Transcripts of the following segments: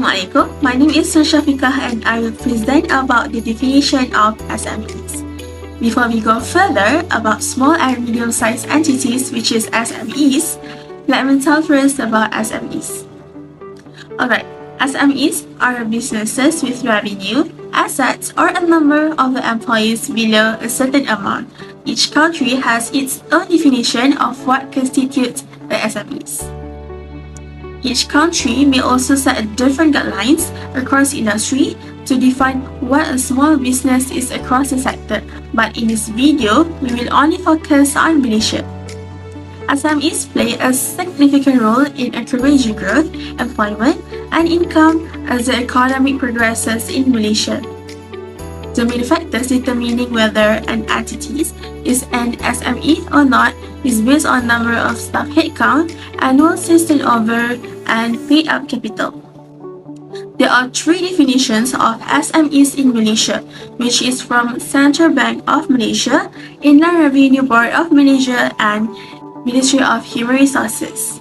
Assalamualaikum. My name is Shafiqah and I will present about the definition of SMEs. Before we go further about small and medium-sized entities, which is SMEs, let me tell first about SMEs. Alright, SMEs are businesses with revenue, assets, or a number of employees below a certain amount. Each country has its own definition of what constitutes the SMEs. Each country may also set different guidelines across industry to define what a small business is across the sector, but in this video, we will only focus on Malaysia. SMEs play a significant role in encouraging growth, employment, and income as the economy progresses in Malaysia. The main factors determining whether an entity is an SME or not is based on number of staff headcount, annual sales turnover, and paid-up capital. There are three definitions of SMEs in Malaysia, which is from Central Bank of Malaysia, Inland Revenue Board of Malaysia, and Ministry of Human Resources.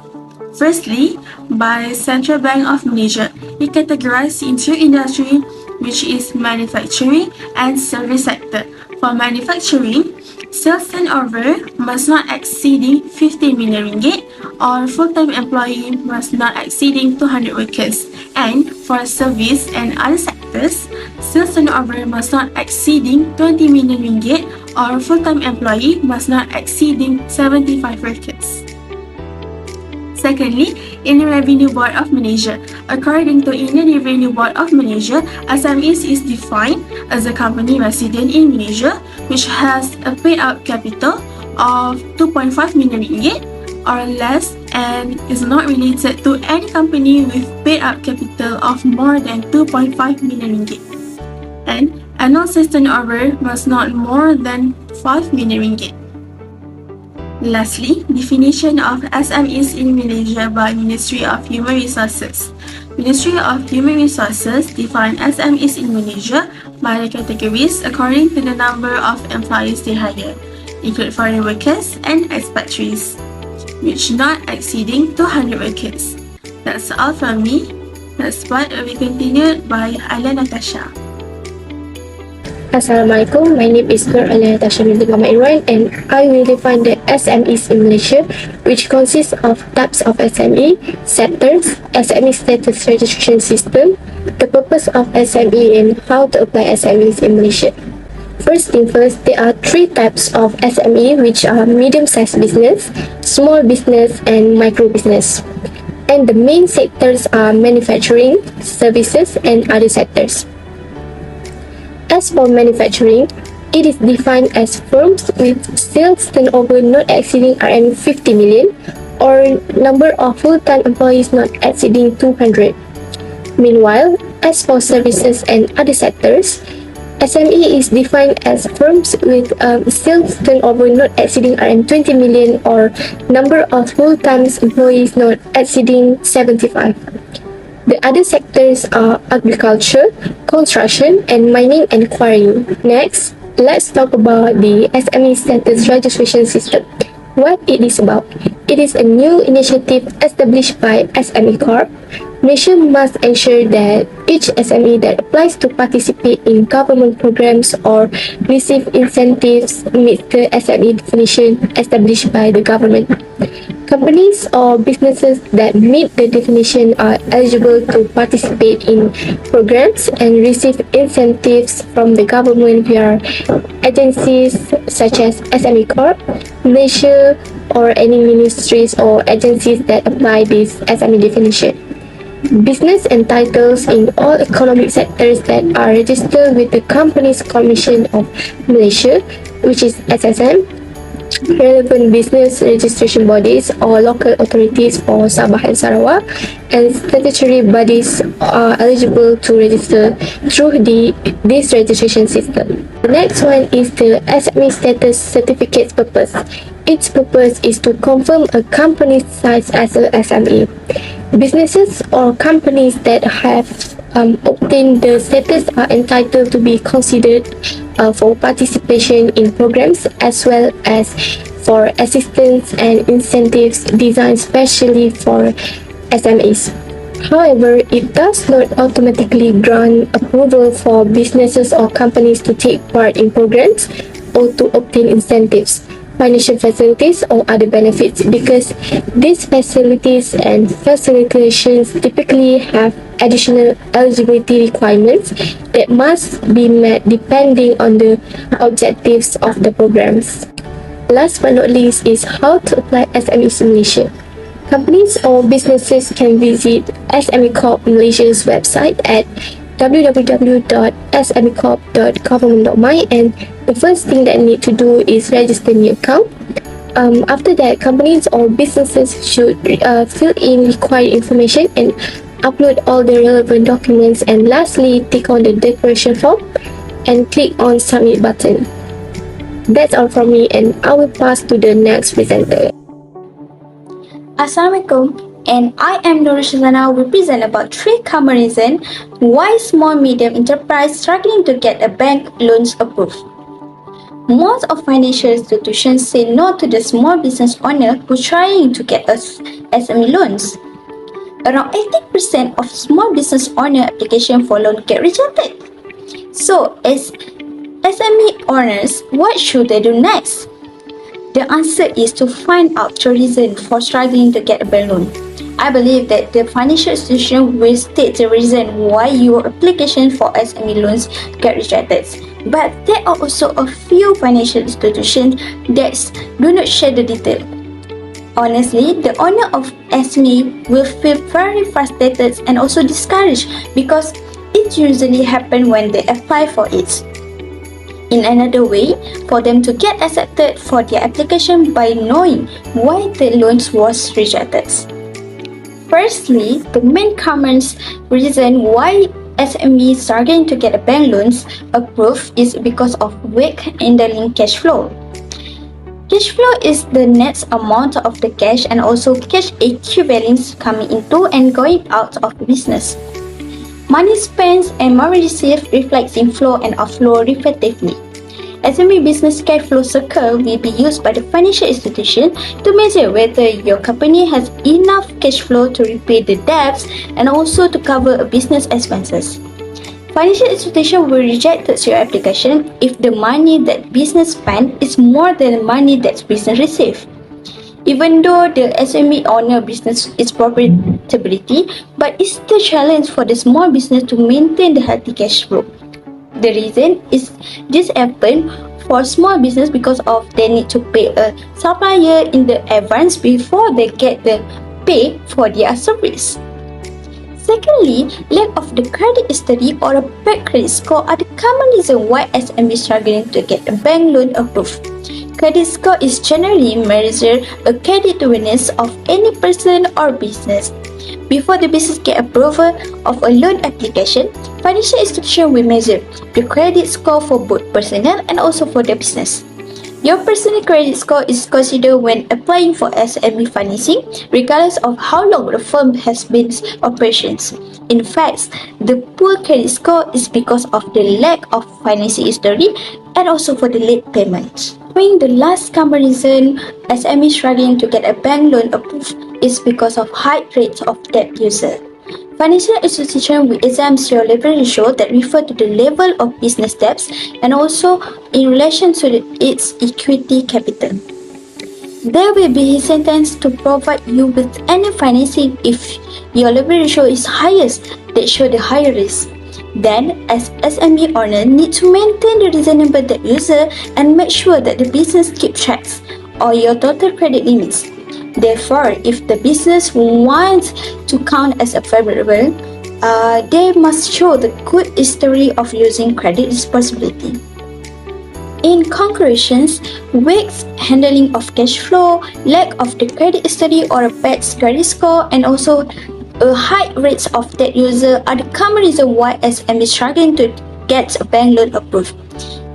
Firstly, by Central Bank of Malaysia, it categorized into industry, which is manufacturing and service sector. For manufacturing, sales turnover must not exceeding 50 million ringgit or full-time employee must not exceeding 200 workers. And for service and other sectors, sales turnover must not exceeding 20 million ringgit or full-time employee must not exceeding 75 workers. Secondly, Inland Revenue Board of Malaysia. According to Inland Revenue Board of Malaysia, SMEs is defined as a company resident in Malaysia which has a paid-up capital of 2.5 million ringgit or less and is not related to any company with paid-up capital of more than 2.5 million ringgit. And annual sales turnover must not more than 5 million ringgit. Lastly, definition of SMEs in Malaysia by Ministry of Human Resources. Ministry of Human Resources define SMEs in Malaysia by the categories according to the number of employees they hire, include foreign workers and expatriates, which not exceeding 200 workers. That's all from me. Next part will be continued by Alia Natasha. Assalamualaikum, my name is Nur Alia Natasha binti Muhammad Irwan and I will define the SMEs in Malaysia, which consists of types of SME, sectors, SME status registration system, the purpose of SME and how to apply SMEs in Malaysia. First thing first, there are three types of SME, which are medium-sized business, small business and micro business. And the main sectors are manufacturing, services and other sectors. As for manufacturing, it is defined as firms with sales turnover not exceeding RM 50 million or number of full-time employees not exceeding 200. Meanwhile, as for services and other sectors, SME is defined as firms with sales turnover not exceeding RM 20 million or number of full-time employees not exceeding 75. The other sectors are agriculture, construction, and mining and quarrying. Next, let's talk about the SME status registration system. What it is about? It is a new initiative established by SME Corp. Malaysia must ensure that each SME that applies to participate in government programs or receive incentives meets the SME definition established by the government. Companies or businesses that meet the definition are eligible to participate in programs and receive incentives from the government via agencies such as SME Corp, Malaysia, or any ministries or agencies that apply this SME definition. Business entitles in all economic sectors that are registered with the Companies Commission of Malaysia, which is SSM, relevant business registration bodies or local authorities for Sabah and Sarawak, and statutory bodies are eligible to register through this registration system. The next one is the SME status certificate's purpose. Its purpose is to confirm a company's size as a SME. Businesses or companies that have obtained the status are entitled to be considered for participation in programs as well as for assistance and incentives designed specially for SMEs. However, it does not automatically grant approval for businesses or companies to take part in programs or to obtain incentives, financial facilities, or other benefits because these facilities and facilitations typically have additional eligibility requirements that must be met depending on the objectives of the programs. Last but not least is how to apply SME Malaysia. Companies or businesses can visit SME Corp Malaysia's website at www.smecorp.government.my, and the first thing that you need to do is register new account. After that, companies or businesses should fill in required information and upload all the relevant documents, and lastly, tick on the declaration form and click on submit button. That's all from me, and I will pass to the next presenter. Assalamualaikum, and I am Nur Shazana will present about 3 common reasons why small medium enterprise struggling to get a bank loans approved. Most of financial institutions say no to the small business owner who trying to get us SME loans. Around 80% of small business owner application for loan get rejected. So, as SME owners, what should they do next? The answer is to find out the reason for struggling to get a bank loan. I believe that the financial institution will state the reason why your application for SME loans get rejected. But there are also a few financial institutions that do not share the detail. Honestly, the owner of SME will feel very frustrated and also discouraged because it usually happens when they apply for it. In another way, for them to get accepted for their application by knowing why the loans was rejected. Firstly, the main common reason why SMEs struggling to get a bank loans approved is because of weak handling cash flow. Cash flow is the net amount of the cash and also cash equivalents coming into and going out of the business. Money spent and money received reflects inflow and outflow respectively. SME business cash flow circle will be used by the financial institution to measure whether your company has enough cash flow to repay the debts and also to cover a business expenses. Financial institution will reject your application if the money that business spent is more than the money that business received. Even though the SME owner business is profitability, but it's the challenge for the small business to maintain the healthy cash flow. The reason is this happen for small business because of they need to pay a supplier in the advance before they get the pay for their service. Secondly, lack of the credit history or a bad credit score are the common reason why SME is struggling to get a bank loan approved. Credit score is generally measure a creditworthiness of any person or business. Before the business get approval of a loan application, financial institution will measure the credit score for both personal and also for the business. Your personal credit score is considered when applying for SME financing, regardless of how long the firm has been in operations. In fact, the poor credit score is because of the lack of financing history and also for the late payments. The last common reason SME struggling to get a bank loan approved is because of high rates of debt user. Financial institution will examine your leverage ratio that refer to the level of business debts and also in relation to its equity capital. They will be sentenced to provide you with any financing if your leverage ratio is highest that show the higher risk. Then, as SME owner, need to maintain the reasonable debt user and make sure that the business keeps tracks or your total credit limits. Therefore, if the business wants to count as a favorable, they must show the good history of using credit responsibility. In conclusions, weak handling of cash flow, lack of the credit history or a bad credit score, and also a high rates of debt user are the common reason why SME is struggling to get a bank loan approved.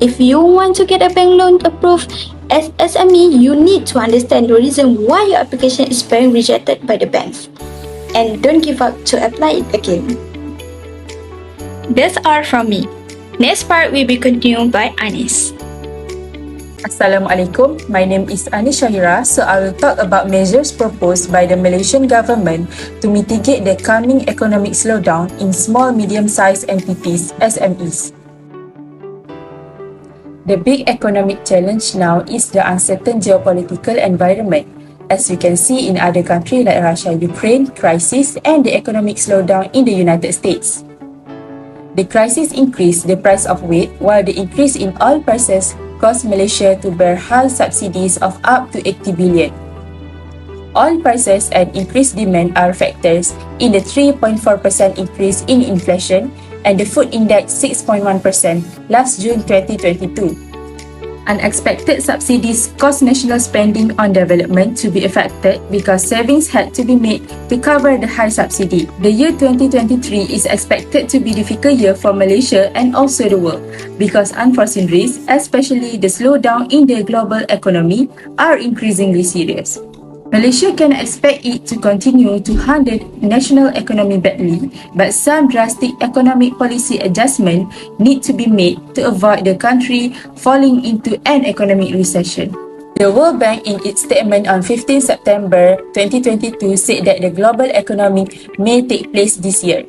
If you want to get a bank loan approved, as SME, you need to understand the reason why your application is being rejected by the banks. And don't give up to apply it again. That's all from me. Next part will be continued by Anis. Assalamualaikum, my name is Anis Shahira, so I will talk about measures proposed by the Malaysian government to mitigate the coming economic slowdown in small medium-sized entities (SMEs). The big economic challenge now is the uncertain geopolitical environment, as we can see in other countries like Russia-Ukraine crisis and the economic slowdown in the United States. The crisis increased the price of wheat, while the increase in oil prices caused Malaysia to bear high subsidies of up to 80 billion. Oil prices and increased demand are factors in the 3.4% increase in inflation and the food index 6.1% last June 2022. Unexpected subsidies caused national spending on development to be affected because savings had to be made to cover the high subsidy. The year 2023 is expected to be a difficult year for Malaysia and also the world because unforeseen risks, especially the slowdown in the global economy, are increasingly serious. Malaysia can expect it to continue to handle national economy badly, but some drastic economic policy adjustment need to be made to avoid the country falling into an economic recession. The World Bank in its statement on 15 September 2022 said that the global economy may take place this year.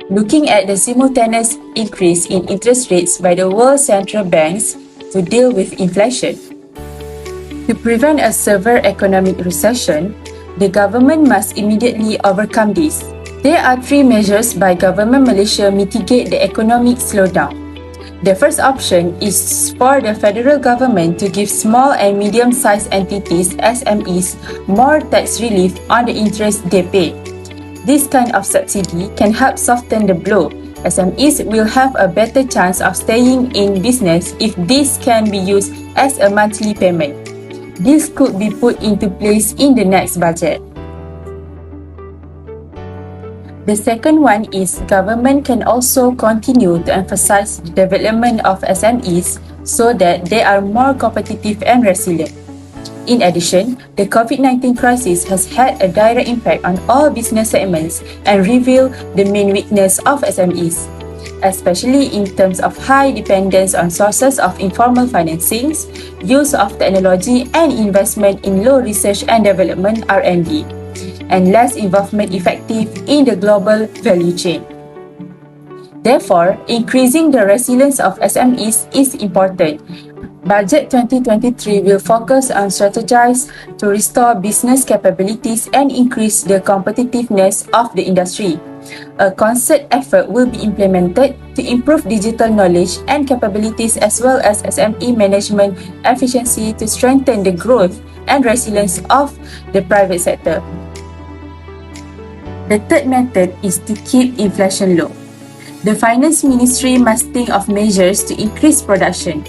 Looking at the simultaneous increase in interest rates by the world central banks to deal with inflation. To prevent a severe economic recession, the government must immediately overcome this. There are three measures by Government Malaysia mitigate the economic slowdown. The first option is for the federal government to give small and medium-sized entities (SMEs) more tax relief on the interest they pay. This kind of subsidy can help soften the blow. SMEs will have a better chance of staying in business if this can be used as a monthly payment. This could be put into place in the next budget. The second one is government can also continue to emphasize the development of SMEs so that they are more competitive and resilient. In addition, the COVID-19 crisis has had a direct impact on all business segments and revealed the main weakness of SMEs, especially in terms of high dependence on sources of informal financing, use of technology and investment in low research and development (R&D), and less involvement effective in the global value chain. Therefore, increasing the resilience of SMEs is important. Budget 2023 will focus on strategies to restore business capabilities and increase the competitiveness of the industry. A concert effort will be implemented to improve digital knowledge and capabilities as well as SME management efficiency to strengthen the growth and resilience of the private sector. The third method is to keep inflation low. The Finance Ministry must think of measures to increase production.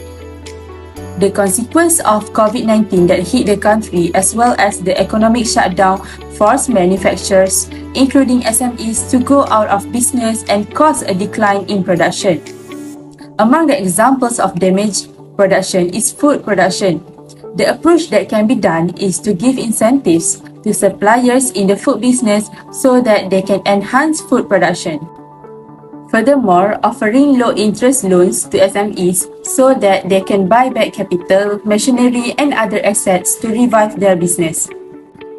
The consequence of COVID-19 that hit the country as well as the economic shutdown forced manufacturers, including SMEs, to go out of business and cause a decline in production. Among the examples of damaged production is food production. The approach that can be done is to give incentives to suppliers in the food business so that they can enhance food production. Furthermore, offering low-interest loans to SMEs so that they can buy back capital, machinery and other assets to revive their business.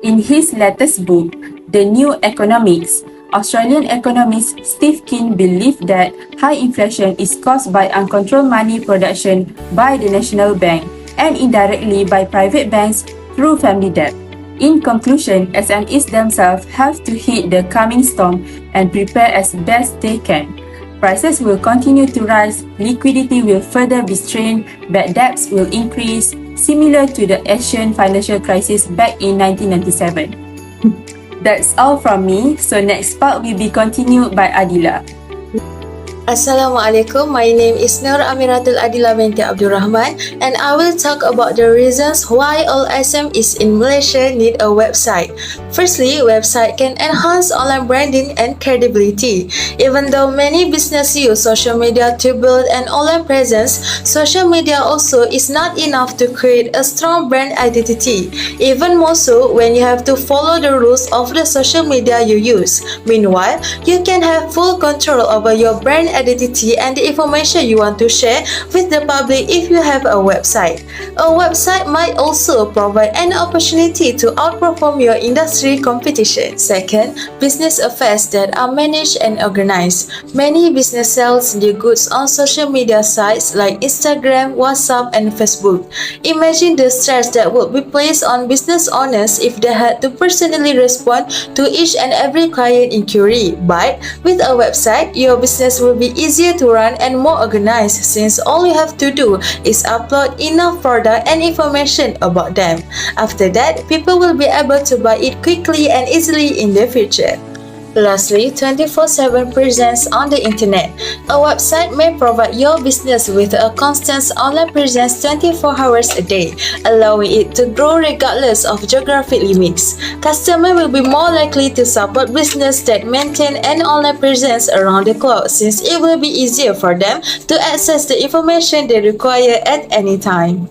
In his latest book, The New Economics, Australian economist Steve Keen believed that high inflation is caused by uncontrolled money production by the National Bank and indirectly by private banks through family debt. In conclusion, SMEs themselves have to hit the coming storm and prepare as best they can. Prices will continue to rise, liquidity will further be strained, bad debts will increase, similar to the Asian financial crisis back in 1997. That's all from me, so next part will be continued by Adila. Assalamualaikum, my name is Nur Amiratul Adila binti Abdul Rahman and I will talk about the reasons why all SMEs in Malaysia need a website. Firstly, website can enhance online branding and credibility. Even though many businesses use social media to build an online presence, social media also is not enough to create a strong brand identity, even more so when you have to follow the rules of the social media you use. Meanwhile, you can have full control over your brand identity and the information you want to share with the public if you have a website. A website might also provide an opportunity to outperform your industry competition. Second, business affairs that are managed and organized. Many business sell their goods on social media sites like Instagram, WhatsApp, and Facebook. Imagine the stress that would be placed on business owners if they had to personally respond to each and every client inquiry. But with a website, your business will be easier to run and more organized since all you have to do is upload enough product and information about them. After that, people will be able to buy it quickly and easily in the future. Lastly, 24/7 presence on the internet. A website may provide your business with a constant online presence 24 hours a day, allowing it to grow regardless of geographic limits. Customers will be more likely to support business that maintain an online presence around the clock since it will be easier for them to access the information they require at any time.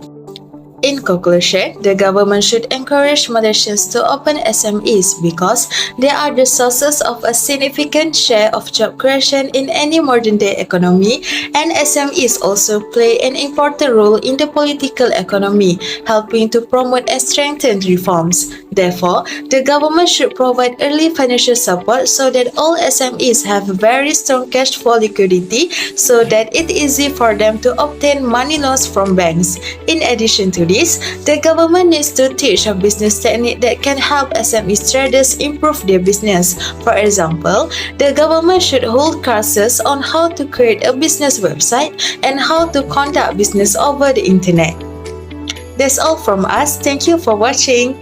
In conclusion, the government should encourage Malaysians to open SMEs because they are the sources of a significant share of job creation in any modern-day economy, and SMEs also play an important role in the political economy, helping to promote and strengthen reforms. Therefore, the government should provide early financial support so that all SMEs have very strong cash flow liquidity so that it's easy for them to obtain money loans from banks. In addition to this, the government needs to teach a business technique that can help SME traders improve their business. For example, the government should hold classes on how to create a business website and how to conduct business over the internet. That's all from us. Thank you for watching.